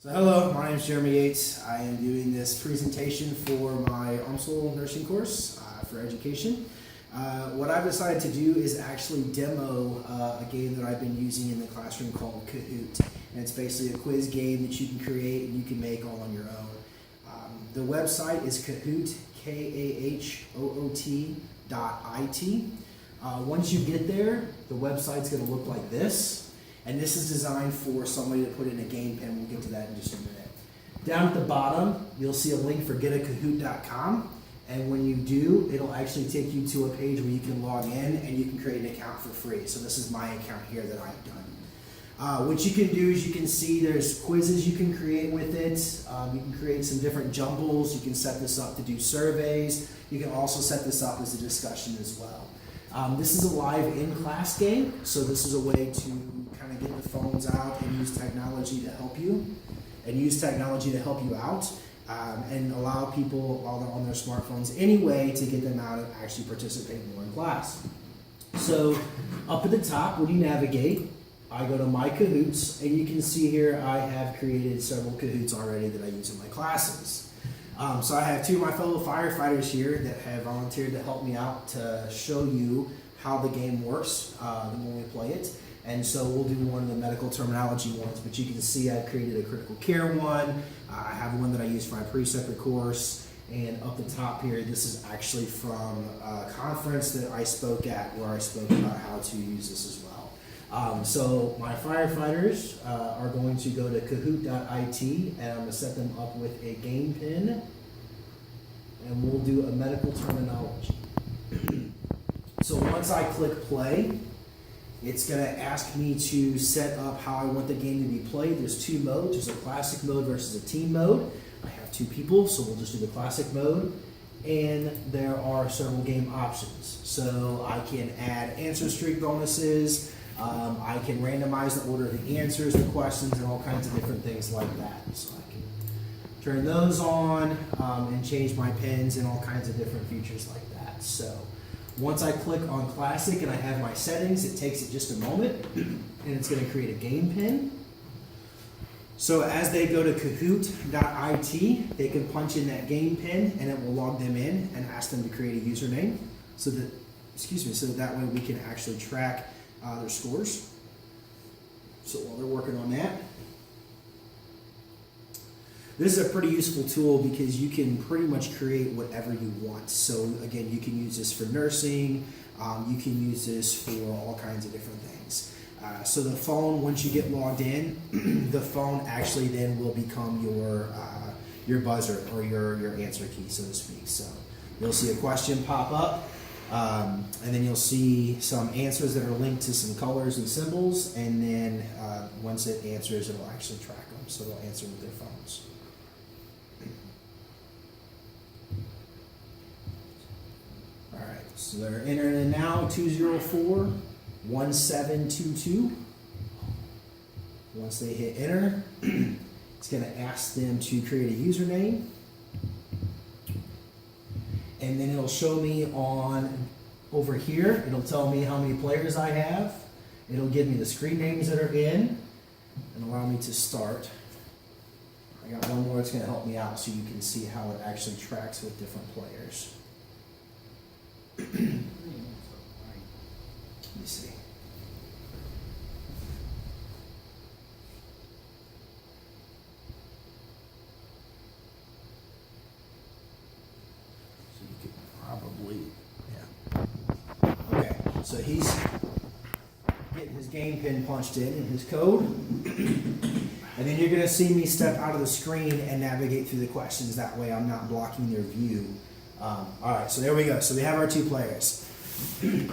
So hello, my name is Jeremy Yates. I am doing this presentation for my Armsel nursing course for education. What I've decided to do is actually demo a game that I've been using in the classroom called Kahoot. And it's basically a quiz game that you can create and you can make all on your own. The website is Kahoot, Kahoot.it. Once you get there, the website's going to look like this. And this is designed for somebody to put in a game pen. We'll get to that in just a minute. Down at the bottom, you'll see a link for getakahoot.com. And when you do, it'll actually take you to a page where you can log in and you can create an account for free. So this is my account here that I've done. What you can do is you can see there's quizzes you can create with it. You can create some different jumbles. You can set this up to do surveys. You can also set this up as a discussion as well. This is a live in-class game, so this is a way to kind of get the phones out and use technology to help you, out, and allow people while they're on their smartphones anyway to get them out and actually participate more in class. So up at the top, when you navigate, I go to My Kahoots, and you can see here I have created several Kahoots already that I use in my classes. So I have two of my fellow firefighters here that have volunteered to help me out to show you how the game works when we play it. And so we'll do one of the medical terminology ones, but you can see I've created a critical care one. I have one that I use for my preceptor course. And up the top here, this is actually from a conference that I spoke at where I spoke about how to use this as well. So my firefighters are going to go to kahoot.it and I'm going to set them up with a game pin and we'll do a medical terminology. So once I click play, it's going to ask me to set up how I want the game to be played. There's two modes. There's a classic mode versus a team mode. I have two people, so we'll just do the classic mode. And there are several game options. So I can add answer streak bonuses. I can randomize the order of the answers, the questions, and all kinds of different things like that. So I can turn those on and change my pins and all kinds of different features like that. So once I click on Classic and I have my settings, it takes it just a moment, and it's going to create a game pin. So as they go to kahoot.it, they can punch in that game pin, and it will log them in and ask them to create a username, so that that way we can actually track their scores. So while they're working on that, this is a pretty useful tool because you can pretty much create whatever you want. So again, you can use this for nursing, you can use this for all kinds of different things. So the phone, once you get logged in, the phone actually then will become your buzzer or your answer key, so to speak. So you'll see a question pop up. And then you'll see some answers that are linked to some colors and symbols, and then once it answers, it'll actually track them, so they'll answer with their phones. Alright, so they're entering in now, 204-1722. Once they hit enter, it's going to ask them to create a username. And then it'll show me over here, it'll tell me how many players I have. It'll give me the screen names that are in and allow me to start. I got one more that's going to help me out so you can see how it actually tracks with different players. Let me see. Okay, so he's getting his game pin punched in his code. And then you're going to see me step out of the screen and navigate through the questions. That way I'm not blocking their view. Alright, so there we go. So we have our two players.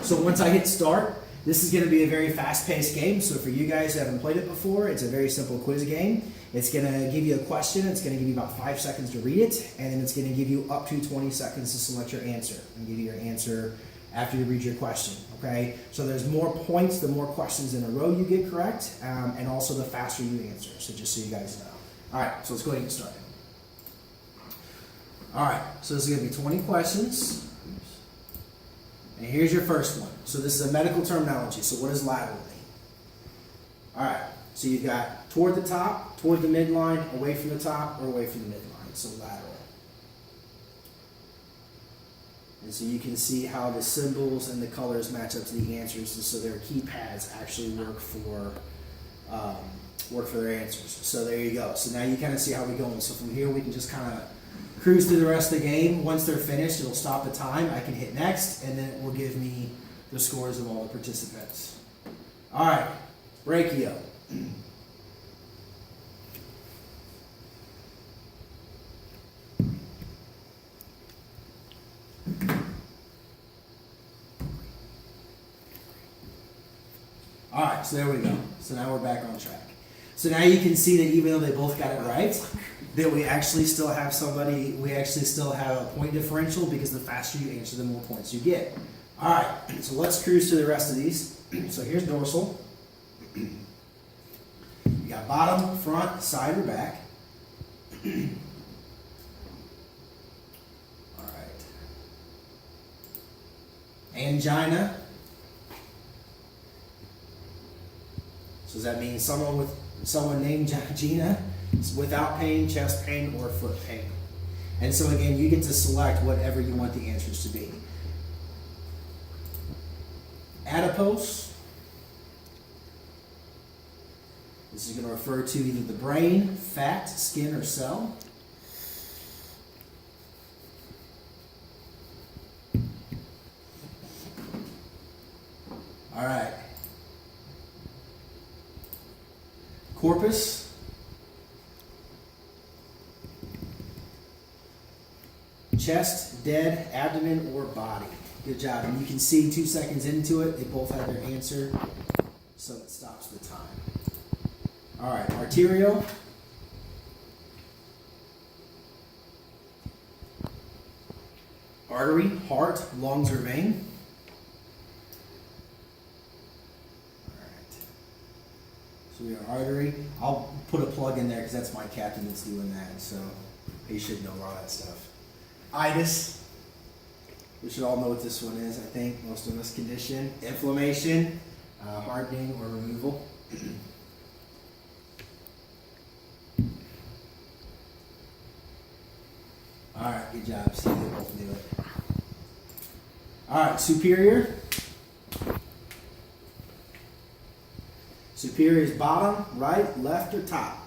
So once I hit start, this is going to be a very fast-paced game. So for you guys who haven't played it before, it's a very simple quiz game. It's going to give you a question. It's going to give you about 5 seconds to read it. And then it's going to give you up to 20 seconds to select your answer. And give you your answer after you read your question. Okay? So there's more points, the more questions in a row you get correct. And also the faster you answer. So just so you guys know. Alright, so let's go ahead and get started. Alright, so this is going to be 20 questions. And here's your first one. So this is a medical terminology. So what does lateral mean? Alright, so you've got toward the top, toward the midline, away from the top, or away from the midline, so lateral. And so you can see how the symbols and the colors match up to the answers, and so their keypads actually work for their answers. So there you go. So now you kind of see how we're going. So from here we can just kind of cruise through the rest of the game. Once they're finished, it'll stop the time. I can hit next, and then it will give me the scores of all the participants. All right, brachio. All right, so there we go. So now we're back on track. So now you can see that even though they both got it right, that we actually still have a point differential because the faster you answer, the more points you get. All right, so let's cruise through the rest of these. So here's dorsal. You got bottom, front, side, or back. All right. Angina. So does that mean someone named Gina without pain, chest pain, or foot pain? And so again, you get to select whatever you want the answers to be. Adipose. This is going to refer to either the brain, fat, skin, or cell. All right. Corpus. Chest, dead, abdomen, or body. Good job. And you can see 2 seconds into it, they both have their answer, so it stops the time. All right, arterial. Artery, heart, lungs, or vein. All right. So we have artery. I'll put a plug in there because that's my captain that's doing that, so he should know all that stuff. Itis. We should all know what this one is, I think. Most of us condition. Inflammation, hardening, or removal. All right, good job. See, they both do it. All right, superior. Superior is bottom, right, left, or top.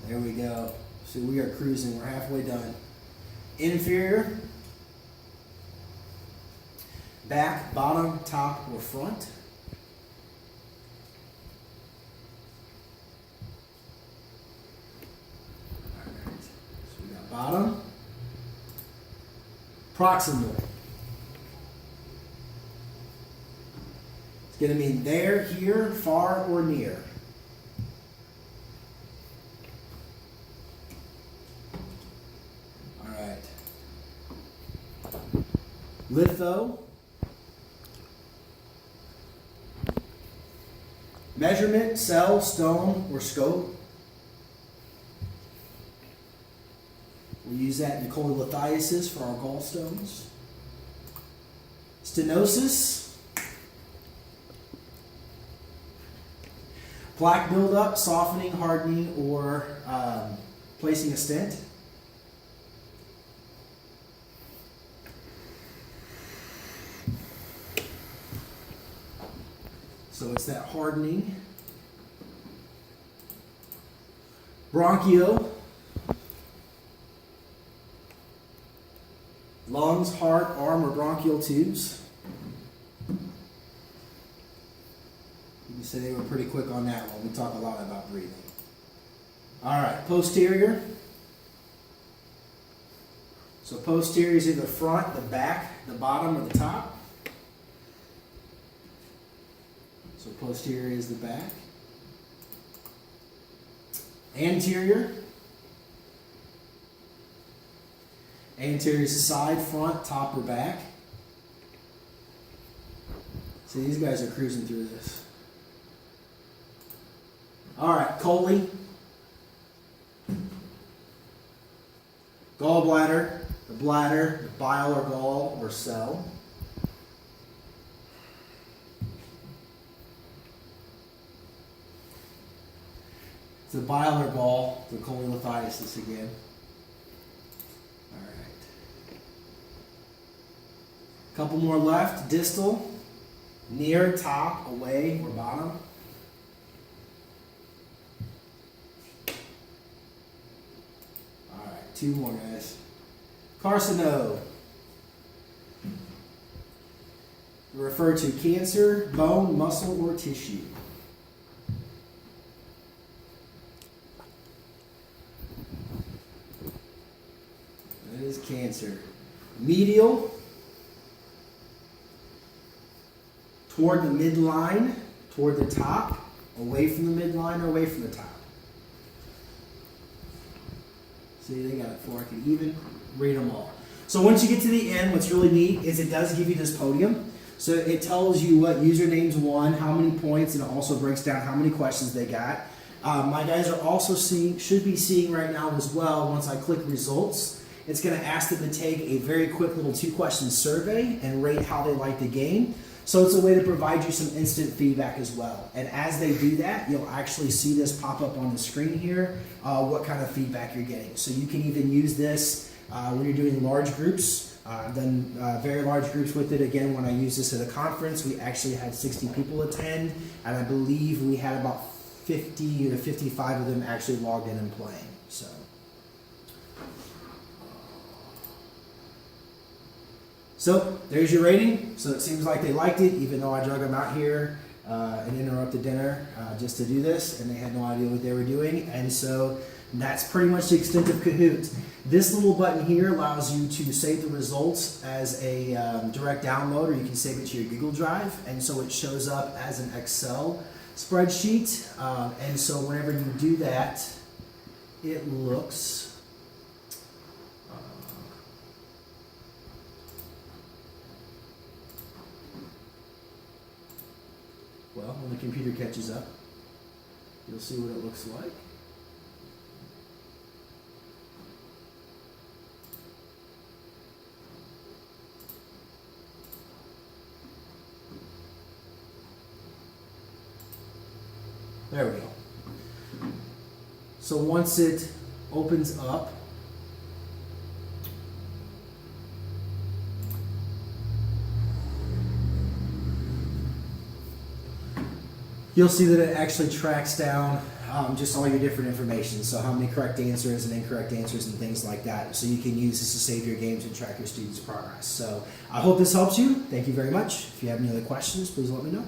There we go. So we are cruising. We're halfway done. Inferior. Back, bottom, top, or front. All right. So we got bottom. Proximal. It's going to mean there, here, far, or near. Litho. Measurement, cell, stone, or scope. We use that in cholelithiasis for our gallstones. Stenosis. Plaque buildup, softening, hardening, or placing a stent. So it's that hardening. Bronchio. Lungs, heart, arm, or bronchial tubes. You can say they were pretty quick on that one. We talk a lot about breathing. All right, posterior. So posterior is either the front, the back, the bottom, or the top. So posterior is the back. Anterior. Anterior is the side, front, top, or back. See, these guys are cruising through this. All right, chole. Gallbladder, the bladder, the bile or gall or cell. It's a bilar ball, the cholecysthitis again. All right. Couple more left. Distal, near, top, away, or bottom. All right, 2 more, guys. Carcino. Refer to cancer, bone, muscle, or tissue. That is cancer. Medial, toward the midline, toward the top, away from the midline, or away from the top. See, they got it 4. I can even read them all. So once you get to the end, what's really neat is it does give you this podium. So it tells you what usernames won, how many points, and it also breaks down how many questions they got. My guys are also should be seeing right now as well, once I click results, it's going to ask them to take a very quick little 2-question survey and rate how they like the game. So it's a way to provide you some instant feedback as well. And as they do that, you'll actually see this pop up on the screen here, what kind of feedback you're getting. So you can even use this when you're doing large groups. I've done very large groups with it. Again, when I used this at a conference, we actually had 60 people attend, and I believe we had about 50 to 55 of them actually logged in and playing. So there's your rating. So it seems like they liked it, even though I drug them out here and interrupted dinner just to do this, and they had no idea what they were doing. And so that's pretty much the extent of Kahoot. This little button here allows you to save the results as a direct download, or you can save it to your Google Drive, and so it shows up as an Excel spreadsheet. And so whenever you do that, it looks well, when the computer catches up, you'll see what it looks like. There we go. So once it opens up, you'll see that it actually tracks down just all your different information. So how many correct answers and incorrect answers and things like that. So you can use this to save your games and track your students' progress. So I hope this helps you. Thank you very much. If you have any other questions, please let me know.